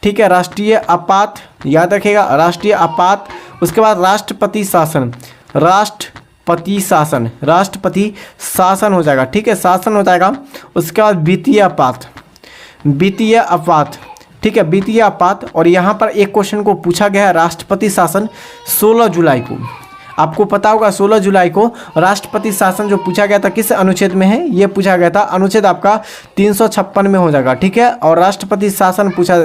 Speaker 1: ठीक है, राष्ट्रीय आपात याद रखिएगा, राष्ट्रीय आपात। उसके बाद राष्ट्रपति शासन। पति शासन, राष्ट्रपति शासन हो जाएगा, ठीक है, शासन हो जाएगा। उसके बाद वित्तीय आपात, वित्तीय आपात, ठीक है, वित्तीय आपात। और यहाँ पर एक क्वेश्चन को पूछा गया है राष्ट्रपति शासन 16 जुलाई को, आपको पता होगा 16 जुलाई को राष्ट्रपति शासन जो पूछा गया था किस अनुच्छेद में है, ये पूछा गया था अनुच्छेद आपका 356 में हो जाएगा, ठीक है। और राष्ट्रपति शासन पूछा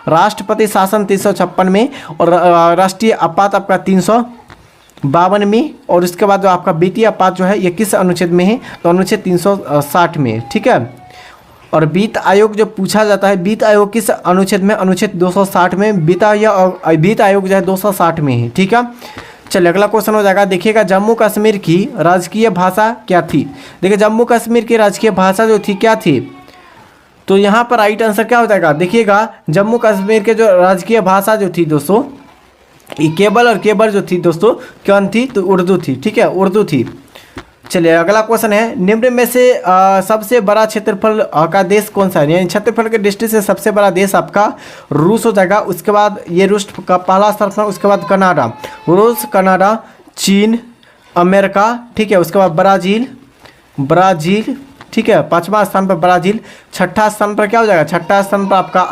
Speaker 1: राष्ट्रपति शासन 356 में, और राष्ट्रीय आपात आपका 352 में। और उसके बाद जो आपका वित्तीय आपात जो है ये किस अनुच्छेद में है, तो अनुच्छेद 360 में, ठीक है। और वित्त आयोग जो पूछा जाता है, वित्त आयोग किस अनुच्छेद में, अनुच्छेद 260 में, वित्त आयोग जो है 260 में है, ठीक है। चलिए अगला क्वेश्चन हो जाएगा, देखिएगा जम्मू कश्मीर की राजकीय भाषा क्या थी। देखिए जम्मू कश्मीर की राजकीय भाषा जो थी क्या थी, तो यहाँ पर राइट आंसर क्या हो जाएगा, देखिएगा जम्मू कश्मीर के जो राजकीय भाषा जो थी दोस्तों, केवल और केवल जो थी दोस्तों कौन थी, तो उर्दू थी, ठीक है, उर्दू थी। चलिए अगला क्वेश्चन है, निम्न में से सबसे बड़ा क्षेत्रफल का देश कौन सा है, यानी क्षेत्रफल के दृष्टि से सबसे बड़ा देश आपका रूस हो जाएगा। उसके बाद ये रूस का पहला स्थान है, उसके बाद कनाडा, रूस, कनाडा, चीन, अमेरिका, ठीक है। उसके बाद ब्राज़ील, ठीक है, 5वां स्थान पर ब्राज़ील। 6ठा स्थान पर क्या हो जाएगा, 6ठा स्थान पर आपका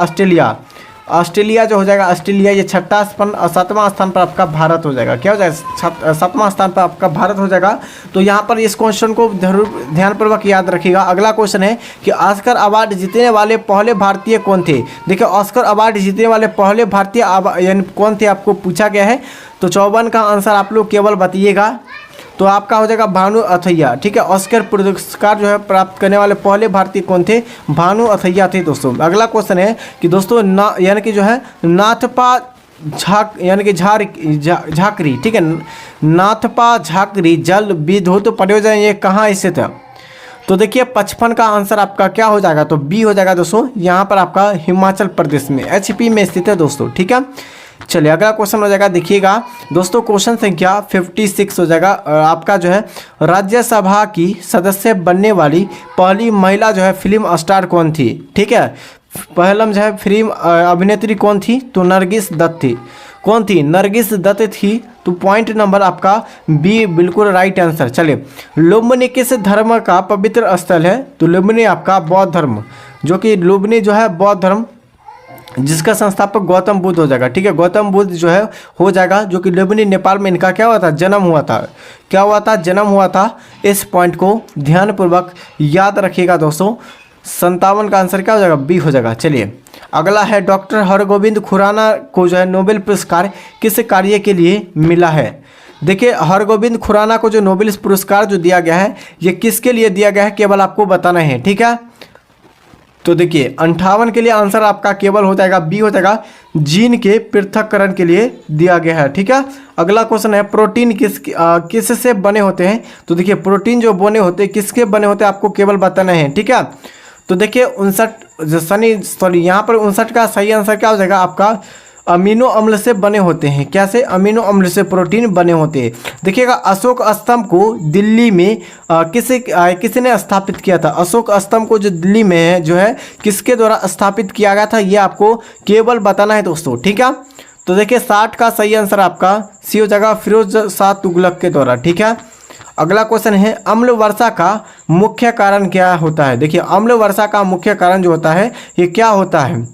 Speaker 1: ऑस्ट्रेलिया जो हो जाएगा, ऑस्ट्रेलिया ये 6ठा स्थान। और 7वां स्थान पर आपका भारत हो जाएगा, क्या हो जाएगा, 7वां स्थान पर आपका भारत हो जाएगा। तो यहाँ पर इस क्वेश्चन को जरूर ध्यानपूर्वक याद रखिएगा। अगला क्वेश्चन है कि ऑस्कर अवार्ड जीतने वाले पहले भारतीय कौन थे। देखिए ऑस्कर अवार्ड जीतने वाले पहले भारतीय यानी कौन थे, आपको पूछा गया है। तो 54 का आंसर आप लोग केवल बताइएगा, तो आपका हो जाएगा भानु अथैया, ठीक है। ऑस्कर पुरस्कार जो है प्राप्त करने वाले पहले भारतीय कौन थे, भानु अथैया थे दोस्तों। अगला क्वेश्चन है कि दोस्तों यानी कि जो है नाथपा यानी कि झाकरी, ठीक है, नाथपा झाकरी जल विद्युत परियोजना ये कहाँ स्थित है। तो देखिए 55 का आंसर आपका क्या हो जाएगा, तो बी हो जाएगा दोस्तों। यहाँ पर आपका हिमाचल प्रदेश में HP में स्थित है दोस्तों, ठीक है। चलिए अगला क्वेश्चन हो जाएगा, देखिएगा दोस्तों क्वेश्चन संख्या 56 हो जाएगा आपका जो है, राज्यसभा की सदस्य बनने वाली पहली महिला जो है फिल्म स्टार कौन थी, ठीक है। पहला जो है फिल्म अभिनेत्री कौन थी, तो नरगिस दत्त थी। कौन थी, नरगिस दत्त थी। तो पॉइंट नंबर आपका बी बिल्कुल राइट आंसर। चलिए लुम्बिनी किस धर्म का पवित्र स्थल है, तो लुम्बिनी आपका बौद्ध धर्म, जो कि लुम्बिनी जो है बौद्ध धर्म जिसका संस्थापक गौतम बुद्ध हो जाएगा, ठीक है। गौतम बुद्ध जो है हो जाएगा, जो कि लुम्बिनी नेपाल में इनका क्या हुआ था, जन्म हुआ था। क्या हुआ था, जन्म हुआ था। इस पॉइंट को ध्यानपूर्वक याद रखिएगा दोस्तों। 57 का आंसर क्या हो जाएगा, बी हो जाएगा। चलिए अगला है, डॉक्टर हरगोविंद खुराना को जो है नोबेल पुरस्कार किस कार्य के लिए मिला है। देखिए हरगोविंद खुराना को जो नोबेल पुरस्कार जो दिया गया है ये किसके लिए दिया गया है, केवल आपको बताना है, ठीक है। तो देखिए 58 के लिए आंसर आपका केवल हो जाएगा बी हो जाएगा, जीन के पृथक्करण के लिए दिया गया है, ठीक है। अगला क्वेश्चन है, प्रोटीन किस से बने होते हैं। तो देखिए प्रोटीन जो बने होते हैं किसके बने होते हैं आपको केवल बताना है, ठीक है। तो देखिए 59 यहाँ पर 59 का सही आंसर क्या हो जाएगा आपका, अमीनो अम्ल से बने होते हैं। क्या से, अमीनो अम्ल से प्रोटीन बने होते हैं। देखिएगा अशोक स्तंभ को दिल्ली में किसी ने स्थापित किया था। अशोक स्तंभ को जो दिल्ली में है जो है किसके द्वारा स्थापित किया गया था, ये आपको केवल बताना है दोस्तों, ठीक है। तो देखिए 60 का सही आंसर आपका सी हो जाएगा, फिरोज शाह तुगलक के द्वारा, ठीक है। अगला क्वेश्चन है, अम्ल वर्षा का मुख्य कारण क्या होता है। देखिए अम्ल वर्षा का मुख्य कारण जो होता है ये क्या होता है,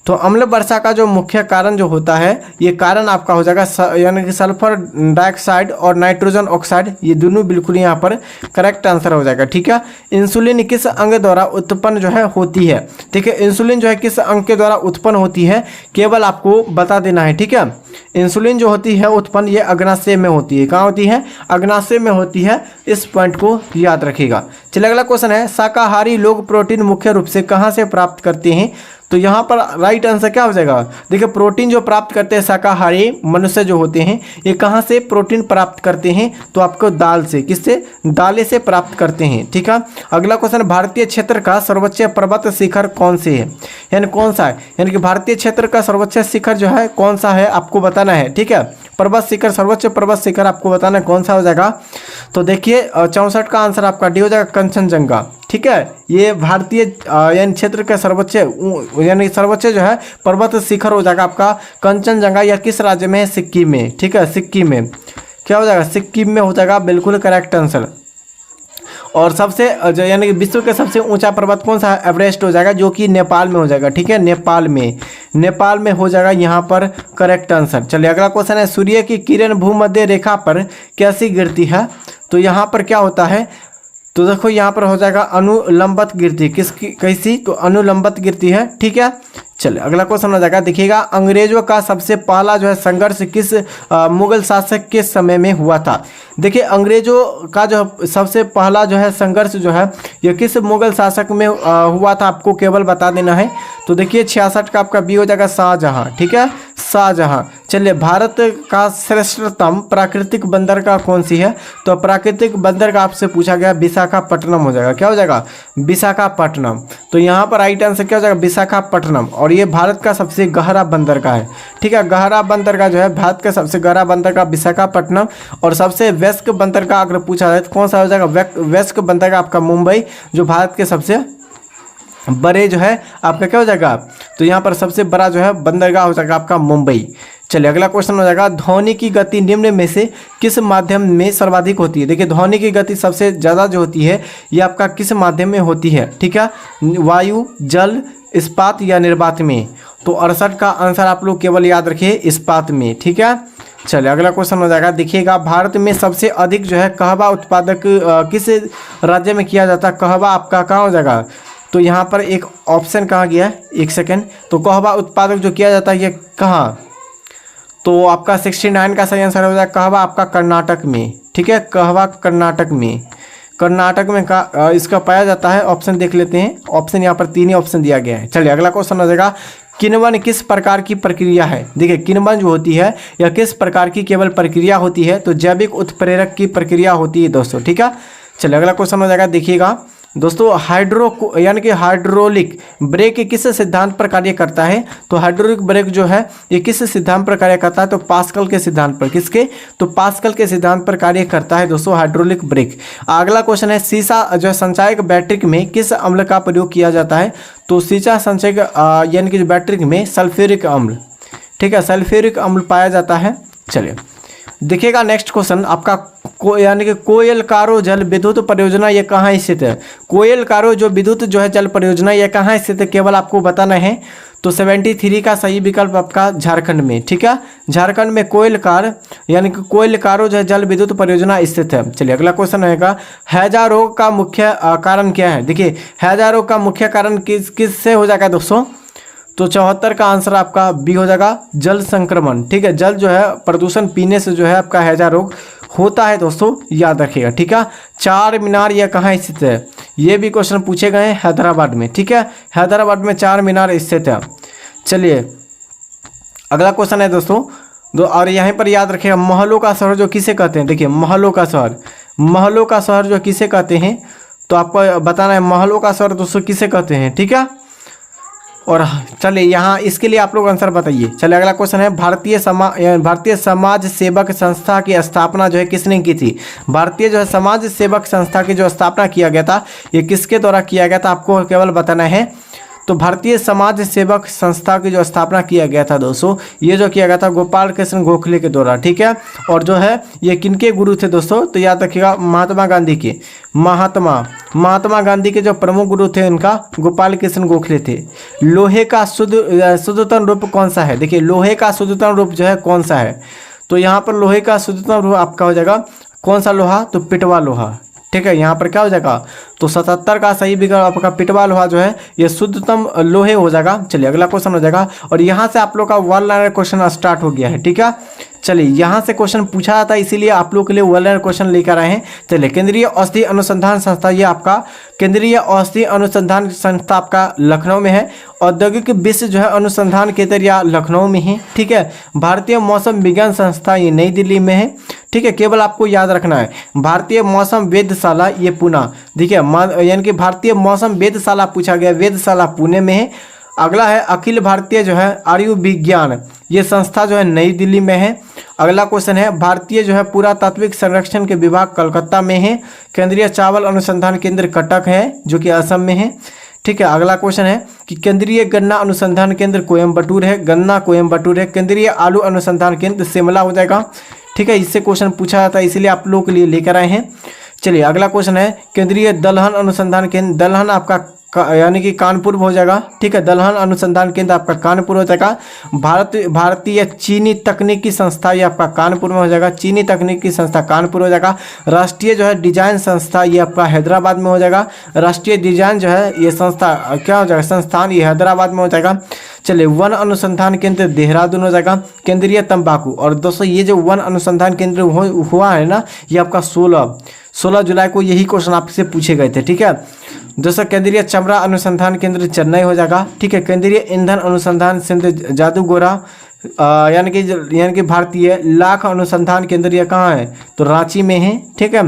Speaker 1: तो अम्ल वर्षा का जो मुख्य कारण जो होता है ये कारण आपका हो जाएगा यानी कि सल्फर डाइऑक्साइड और नाइट्रोजन ऑक्साइड, ये दोनों बिल्कुल यहाँ पर करेक्ट आंसर हो जाएगा, ठीक है। इंसुलिन किस अंग द्वारा उत्पन्न जो है होती है। देखिए इंसुलिन जो है किस अंग के द्वारा उत्पन्न होती है, केवल आपको बता देना है, ठीक है। इंसुलिन जो होती है उत्पन्न ये अग्नाशय में होती है। कहाँ होती है, अग्नाशय में होती है। इस पॉइंट को याद रखिएगा। चलिए अगला क्वेश्चन है, शाकाहारी लोग प्रोटीन मुख्य रूप से कहाँ से प्राप्त करते हैं। तो यहाँ पर राइट आंसर क्या हो जाएगा, देखिए प्रोटीन जो प्राप्त करते हैं शाकाहारी मनुष्य जो होते हैं ये कहाँ से प्रोटीन प्राप्त करते हैं, तो आपको दाल से, किससे, दालें से प्राप्त करते हैं, ठीक है। अगला क्वेश्चन, भारतीय क्षेत्र का सर्वोच्च पर्वत शिखर कौन से है, यानी कौन सा है, यानी कि भारतीय क्षेत्र का सर्वोच्च शिखर जो है कौन सा है आपको बताना है, ठीक है। पर्वत शिखर, सर्वोच्च पर्वत शिखर आपको बताना है कौन सा हो जाएगा। तो देखिए 64 का आंसर आपका डी हो जाएगा, कंचनजंगा, ठीक है। ये भारतीय यानी क्षेत्र का सर्वोच्च यानी सर्वोच्च जो है पर्वत शिखर हो जाएगा आपका कंचनजंगा। यह किस राज्य में है, सिक्किम में, ठीक है, सिक्किम में। क्या हो जाएगा, सिक्किम में हो जाएगा बिल्कुल करेक्ट आंसर। और सबसे यानी कि विश्व के सबसे ऊंचा पर्वत कौन सा है, एवरेस्ट हो जाएगा, जो कि नेपाल में हो जाएगा। ठीक है, नेपाल में हो जाएगा यहाँ पर करेक्ट आंसर। चलिए अगला क्वेश्चन है, सूर्य की किरण भूमध्य रेखा पर कैसी गिरती है। तो यहाँ पर क्या होता है, तो देखो यहाँ पर हो जाएगा अनुलंबत गिरती, किसकी कैसी, तो अनुलंबत गिरती है। ठीक है, चलिए अगला क्वेश्चन हो जाएगा, देखिएगा अंग्रेजों का सबसे पहला जो है संघर्ष किस मुगल शासक के समय में हुआ था। देखिए अंग्रेजों का जो सबसे पहला जो है संघर्ष जो है ये किस मुगल शासक में हुआ था, आपको केवल बता देना है। तो देखिए 66 का आपका बी हो जाएगा शाहजहां। ठीक है, शाहजहां। चलिए भारत का श्रेष्ठतम प्राकृतिक बंदरगाह कौन सी है, तो प्राकृतिक बंदरगाह आपसे पूछा गया विशाखापट्टनम हो जाएगा। क्या हो जाएगा, विशाखापट्टनम। तो यहाँ पर राइट आंसर क्या हो जाएगा, विशाखापट्टनम। और ये भारत का सबसे गहरा बंदरगाह है। ठीक है, गहरा बंदरगाह जो है भारत का सबसे गहरा बंदरगाह विशाखापट्टनम। और सबसे वेस्ट बंदरगाह अगर पूछा जाए तो कौन सा हो जाएगा, वेस्ट बंदरगाह आपका मुंबई, जो भारत के सबसे बड़े जो है आपका क्या हो जाएगा, तो यहाँ पर सबसे बड़ा जो है बंदरगाह हो जाएगा आपका मुंबई। चलिए अगला क्वेश्चन हो जाएगा, ध्वनि की गति निम्न में से किस माध्यम में सर्वाधिक होती है। देखिए ध्वनि की गति सबसे ज़्यादा जो होती है ये आपका किस माध्यम में होती है। ठीक है, वायु, जल, इस्पात या निर्वात में। तो 68 का आंसर आप लोग केवल याद रखिए इस्पात में। ठीक है, चलिए अगला क्वेश्चन हो जाएगा, देखिएगा भारत में सबसे अधिक जो है कहवा उत्पादक किस राज्य में किया जाता है। कहवा आपका कहाँ हो जाएगा, तो यहाँ पर एक ऑप्शन कहाँ गया है, एक सेकेंड। तो कहवा उत्पादक जो किया जाता है ये कहाँ, तो आपका 69 का सही आंसर हो जाएगा कहवा आपका कर्नाटक में। ठीक है, कहवा कर्नाटक में, कर्नाटक में का इसका पाया जाता है। ऑप्शन देख लेते हैं, ऑप्शन यहाँ पर 3 ही ऑप्शन दिया गया है। चलिए अगला क्वेश्चन हो जाएगा, किण्वन किस प्रकार की प्रक्रिया है। देखिए किण्वन जो होती है यह किस प्रकार की केवल प्रक्रिया होती है, तो जैविक उत्प्रेरक की प्रक्रिया होती है दोस्तों। ठीक है, चलिए अगला क्वेश्चन हो जाएगा, देखिएगा दोस्तों यानी कि हाइड्रोलिक ब्रेक किस सिद्धांत पर कार्य करता है। तो हाइड्रोलिक ब्रेक जो है ये किस सिद्धांत पर कार्य करता है, तो पास्कल के सिद्धांत पर। किसके, तो पास्कल के सिद्धांत पर कार्य करता है दोस्तों हाइड्रोलिक ब्रेक। अगला क्वेश्चन है, सीसा जो संचायक बैटरी में किस अम्ल का प्रयोग किया जाता है। तो सीसा संचायक यानी कि बैटरी में सल्फ्यूरिक अम्ल, ठीक है, सल्फ्यूरिक अम्ल पाया जाता है। चलिए देखिएगा नेक्स्ट क्वेश्चन आपका यानी कि कोयलकारो जल विद्युत परियोजना ये कहाँ स्थित है। कोयलकारो जो विद्युत जो है जल परियोजना ये कहाँ स्थित है, केवल आपको बताना है। तो 73 का सही विकल्प आपका झारखंड में। ठीक है, झारखंड में कोयलकार यानी कि कोयलकारो जो है जल विद्युत परियोजना स्थित है। चलिए अगला क्वेश्चन रहेगा, हैजा रोग का मुख्य कारण क्या है। देखिए हैजा रोग का मुख्य कारण किससे हो जाएगा दोस्तों, तो 74 का आंसर आपका बी हो जाएगा जल संक्रमण। ठीक है, जल जो है प्रदूषण पीने से जो है आपका हैजा रोग होता है दोस्तों, याद रखिएगा। ठीक है, चार मीनार यह कहाँ स्थित है, ये भी क्वेश्चन पूछे गए हैं हैदराबाद में। ठीक है, हैदराबाद में चार मीनार स्थित है। चलिए अगला क्वेश्चन है दोस्तों और यहाँ पर याद रखिएगा, महलों का शहर जो किसे कहते हैं। देखिए महलों का शहर जो किसे कहते हैं, तो आपको बताना है महलों का शहर दोस्तों किसे कहते हैं। ठीक है, और चलिए यहाँ इसके लिए आप लोग आंसर बताइए। चलिए अगला क्वेश्चन है, भारतीय समाज सेवक संस्था की स्थापना जो है किसने की थी। भारतीय जो है समाज सेवक संस्था की जो स्थापना किया गया था ये किसके द्वारा किया गया था, आपको केवल बताना है। तो भारतीय समाज सेवक संस्था की जो स्थापना किया गया था दोस्तों, ये जो किया गया था गोपाल कृष्ण गोखले के द्वारा। ठीक है, और जो है ये किनके गुरु थे दोस्तों, तो याद रखिएगा महात्मा गांधी के। महात्मा गांधी के जो प्रमुख गुरु थे उनका गोपाल कृष्ण गोखले थे। लोहे का शुद्धतम रूप कौन सा है। देखिए लोहे का शुद्धतम रूप जो है कौन सा है, तो यहाँ पर लोहे का शुद्धतम रूप आपका हो जाएगा कौन सा लोहा, तो पिटवा लोहा। ठीक है, यहाँ पर क्या हो जाएगा, तो 77 का सही विकल्प आपका पिटवा लोहा जो है ये शुद्धतम लोहे हो जाएगा। चलिए अगला क्वेश्चन हो जाएगा और यहाँ से आप लोग का वन लाइनर क्वेश्चन स्टार्ट हो गया है। ठीक है, चलिए यहाँ से क्वेश्चन पूछा जाता है इसीलिए आप लोग के लिए वन लाइनर क्वेश्चन लेकर आए हैं। चलिए केंद्रीय औषधि अनुसंधान संस्था, ये आपका केंद्रीय औषधि अनुसंधान संस्था आपका लखनऊ में है। औद्योगिक विश्व जो है अनुसंधान केंद्र या लखनऊ में है। ठीक है, भारतीय मौसम विज्ञान संस्था ये नई दिल्ली में है। ठीक है, केवल आपको याद रखना है भारतीय मौसम वेधशाला ये पुणे। देखिए यानी कि भारतीय मौसम वेधशाला पूछा गया, वेधशाला पुणे में है। अगला है अखिल भारतीय जो है आयु विज्ञान, ये संस्था जो है नई दिल्ली में है। अगला क्वेश्चन है भारतीय जो है पुरातात्विक संरक्षण के विभाग कलकत्ता में है। केंद्रीय चावल अनुसंधान केंद्र कटक है जो कि असम में है। ठीक है, अगला क्वेश्चन है कि केंद्रीय गन्ना अनुसंधान केंद्र कोयम्बटूर है, गन्ना कोयम्बटूर है। केंद्रीय आलू अनुसंधान केंद्र शिमला हो जाएगा। ठीक है, इससे क्वेश्चन पूछा जाता है, इसीलिए आप लोगों के लिए लेकर आए हैं। चलिए अगला क्वेश्चन है, केंद्रीय दलहन अनुसंधान केंद्र, दलहन आपका यानी कि कानपुर हो जाएगा। ठीक है, दलहन अनुसंधान केंद्र आपका कानपुर हो जाएगा। भारतीय चीनी तकनीकी संस्था ये आपका कानपुर में हो जाएगा, चीनी तकनीकी संस्था कानपुर हो जाएगा। राष्ट्रीय जो है डिजाइन संस्था ये आपका हैदराबाद में हो जाएगा। राष्ट्रीय डिजाइन जो है ये संस्था क्या हो जाएगा, संस्थान ये हैदराबाद में हो जाएगा। चलिए वन अनुसंधान केंद्र देहरादून हो जाएगा। केंद्रीय तंबाकू, और दोस्तों ये जो वन अनुसंधान केंद्र हुआ है ना, ये आपका 16 जुलाई को यही क्वेश्चन आपसे पूछे गए थे। ठीक है दोस्तों, केंद्रीय चमड़ा अनुसंधान केंद्र चेन्नई हो जाएगा। ठीक है, केंद्रीय ईंधन अनुसंधान केंद्र जादूगोरा यानी कि भारतीय लाख अनुसंधान केंद्र ये कहाँ है, तो रांची में है। ठीक है,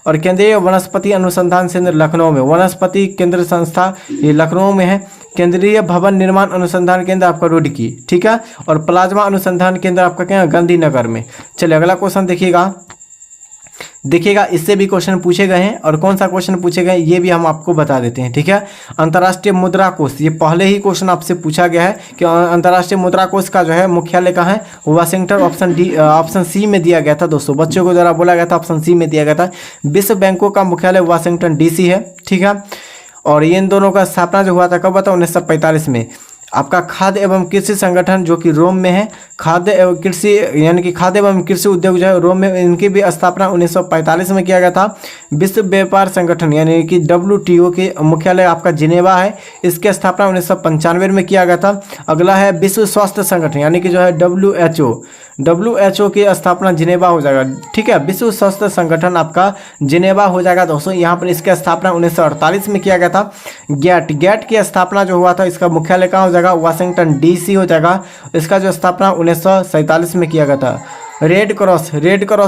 Speaker 1: और केंद्रीय वनस्पति अनुसंधान केंद्र लखनऊ में, वनस्पति केंद्र संस्था ये लखनऊ में है। केंद्रीय भवन निर्माण अनुसंधान केंद्र आपका रुड़की। ठीक है, और प्लाज्मा अनुसंधान केंद्र आपका क्या है, गांधीनगर में। चलिए अगला क्वेश्चन देखिएगा, इससे भी क्वेश्चन पूछे गए हैं, और कौन सा क्वेश्चन पूछे गए ये भी हम आपको बता देते हैं। ठीक है, अंतर्राष्ट्रीय मुद्रा कोष, ये पहले ही क्वेश्चन आपसे पूछा गया है कि अंतर्राष्ट्रीय मुद्रा कोष का जो है मुख्यालय कहाँ है, वाशिंगटन। ऑप्शन सी में दिया गया था दोस्तों, बच्चों को द्वारा बोला गया था, ऑप्शन सी में दिया गया था। विश्व बैंकों का मुख्यालय वाशिंगटन DC है। ठीक है, और इन दोनों का स्थापना जो हुआ था कब हुआ था, 1945 में। आपका खाद्य एवं कृषि संगठन जो कि रोम में है, खाद्य एवं कृषि यानी कि खाद्य एवं कृषि उद्योग जो है रोम में, इनकी भी स्थापना 1945 में किया गया था। विश्व व्यापार संगठन यानी कि WTO के मुख्यालय आपका जिनेवा है, इसकी स्थापना 1995 में किया गया था। अगला है विश्व स्वास्थ्य संगठन यानी कि जो है WHO की स्थापना जिनेवा हो जाएगा। ठीक है, विश्व स्वास्थ्य संगठन आपका जिनेवा हो जाएगा दोस्तों। यहाँ पर इसकी स्थापना 1948 में किया गया था। गैट की स्थापना जो हुआ था, इसका मुख्यालय कहाँ हो जाएगा, वाशिंगटन DC हो जाएगा। इसका जो स्थापना 1947 में किया गया था। रेड क्रॉस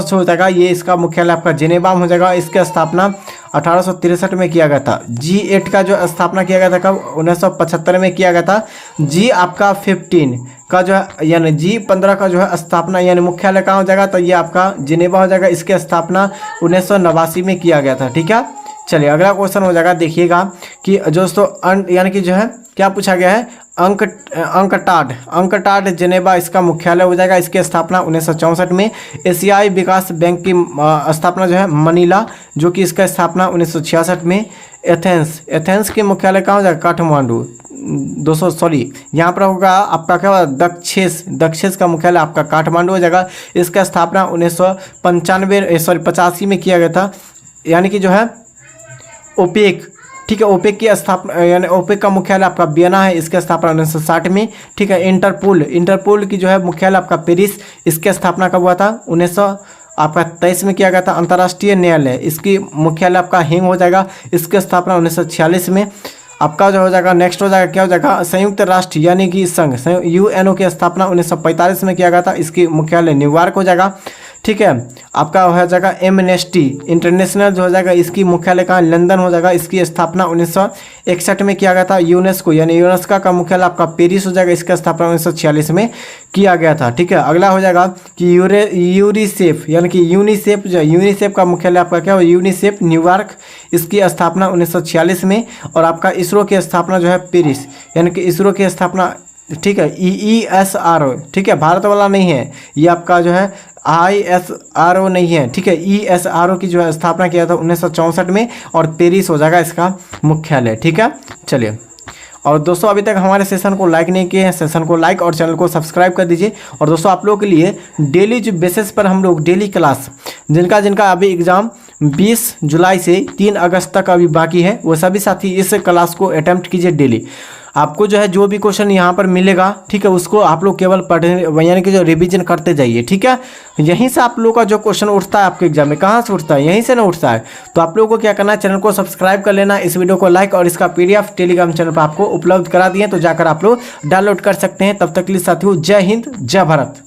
Speaker 1: जो हो जाएगा, ये इसका मुख्यालय आपका जिनेवा में हो जाएगा। इसकी स्थापना 1863 में किया गया था। G8 का जो स्थापना किया गया था कब, 1975 में किया गया था। G आपका 15 का जो है यानी G15 का जो है स्थापना यानी मुख्यालय कहाँ हो जाएगा, तो ये आपका जिनेवा हो जाएगा। इसकी स्थापना 1989 में किया गया था। ठीक है, चलिए अगला क्वेश्चन हो जाएगा, देखिएगा कि दोस्तों यानी कि जो है क्या पूछा गया है, अंकटाड जिनेवा इसका मुख्यालय हो जाएगा। इसकी स्थापना 1964 में। एशियाई विकास बैंक की स्थापना जो है मनीला, जो कि इसका स्थापना 1966 में। एथेंस के मुख्यालय कहाँ हो जाएगा, काठमांडू। दोस्तों सॉरी, यहाँ पर होगा आपका क्या होगा, दक्षेस का मुख्यालय आपका काठमांडू हो जाएगा। इसका स्थापना 85 में किया गया था। यानी कि जो है ओपेक, ठीक है, ओपेक की स्थापना यानी ओपेक का मुख्यालय आपका वियना है, इसकी स्थापना 1960 में। ठीक है, इंटरपोल की जो है मुख्यालय आपका पेरिस, इसकी स्थापना कब हुआ था, 1923 में किया गया था। अंतर्राष्ट्रीय न्यायालय, इसकी मुख्यालय आपका हेंग हो जाएगा। इसकी स्थापना 1946 में। आपका जो हो जाएगा नेक्स्ट हो जाएगा क्या हो जाएगा, संयुक्त राष्ट्र यानी कि संघ UNO की स्थापना 1945 में किया गया था। इसकी मुख्यालय न्यूयॉर्क हो जाएगा। ठीक है, आपका हो जाएगा एमनेस्टी इंटरनेशनल जो हो जाएगा, इसकी मुख्यालय कहाँ, लंदन हो जाएगा। इसकी स्थापना 1961 में किया गया था। यूनेस्को यानी यूनेस्को का मुख्यालय आपका पेरिस हो जाएगा। इसका स्थापना 1946 में किया गया था। ठीक है, अगला हो जाएगा कि यूनिसेफ यानी कि यूनिसेफ जो है, यूनिसेफ का मुख्यालय आपका क्या हो, यूनिसेफ न्यूयॉर्क, इसकी स्थापना 1946 में। और आपका इसरो की स्थापना जो है पेरिस यानी कि इसरो की स्थापना, ठीक है, ESRO, ठीक है, भारत वाला नहीं है ये, आपका जो है ISRO नहीं है। ठीक है, ESRO की जो है स्थापना किया था 1964 में, और पेरिस हो जाएगा इसका मुख्यालय। ठीक है, चलिए, और दोस्तों अभी तक हमारे सेशन को लाइक नहीं किए हैं, सेशन को लाइक और चैनल को सब्सक्राइब कर दीजिए। और दोस्तों आप लोगों के लिए डेली जो बेसिस पर हम लोग डेली क्लास, जिनका अभी एग्ज़ाम 20 जुलाई से 3 अगस्त तक अभी बाकी है, वो सभी साथी इस क्लास को अटैम्प्ट कीजिए डेली। आपको जो है जो भी क्वेश्चन यहाँ पर मिलेगा, ठीक है, उसको आप लोग केवल पढ़ने यानी कि जो रिवीजन करते जाइए। ठीक है, यहीं से आप लोगों का जो क्वेश्चन उठता है आपके एग्जाम में, कहाँ से उठता है, यहीं से ना उठता है। तो आप लोगों को क्या करना है, चैनल को सब्सक्राइब कर लेना, इस वीडियो को लाइक, और इसका PDF टेलीग्राम चैनल पर आपको उपलब्ध करा दिए, तो जाकर आप लोग डाउनलोड कर सकते हैं। तब तक के लिए साथियों, जय हिंद, जय भारत।